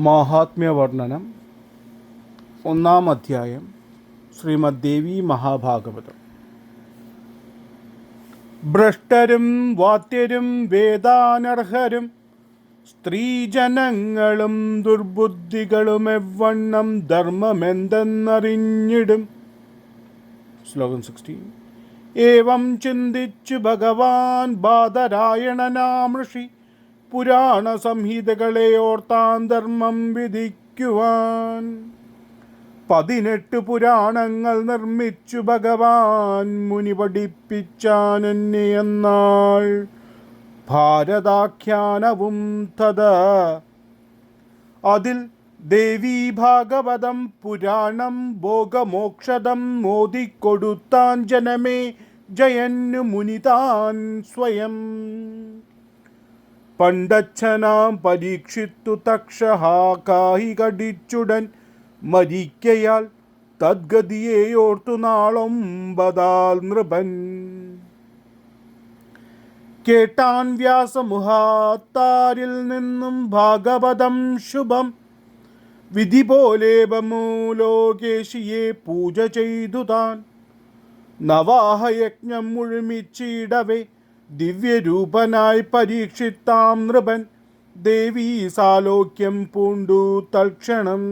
മാഹാത്മ്യവർണ്ണനം 1-ാം അധ്യായം ശ്രീമദ് ദേവി മഹാഭാഗവതം. ഭ്രഷ്ടരും വാത്യരും വേദാനർഹരും സ്ത്രീജനങ്ങളും ദുർബുദ്ധികളും എവ്വണ്ണം ധർമ്മമെന്തെന്നറിഞ്ഞിടും. ശ്ലോകം 16. ഏവം ചിന്തിച്ചു ഭഗവാൻ ബാദരായണനാം ഋഷി പുരാണ സംഹിതകളെ ഓർത്താൻ ധർമ്മം വിധിക്കുവാൻ 18 പുരാണങ്ങൾ നിർമ്മിച്ചു ഭഗവാൻ മുനി പഠിപ്പിച്ചാൻ എന്നെ എന്നാൾ. ഭാരതാഖ്യാനവും തഥാ അതിൽ ദേവീ ഭാഗവതം പുരാണം ഭോഗമോക്ഷദം മോദിക്കൊടുത്താൻ ജനമേ ജയന്നു മുനിതാൻ സ്വയം. പണ്ടച്ഛനാം പരീക്ഷിത്തു തക്ഷഹാകാഹി കടിച്ചുടൻ മരിക്കയാൽ തദ്ഗതിയെയോർത്തു നാളൊമ്പതാൽ നൃപൻ. കേട്ടാൻ വ്യാസമുഹാത്താരിൽ നിന്നും ഭാഗവതം ശുഭം വിധി പോലെ ബമൂലോകേശിയെ പൂജ ചെയ്തു താൻ. നവാഹയജ്ഞം മുഴുമിച്ചിടവേ ദിവ്യരൂപനായി പരീക്ഷിത്താം നൃപൻ ദേവീ സാലോക്യം പൂണ്ടു തൽക്ഷണം.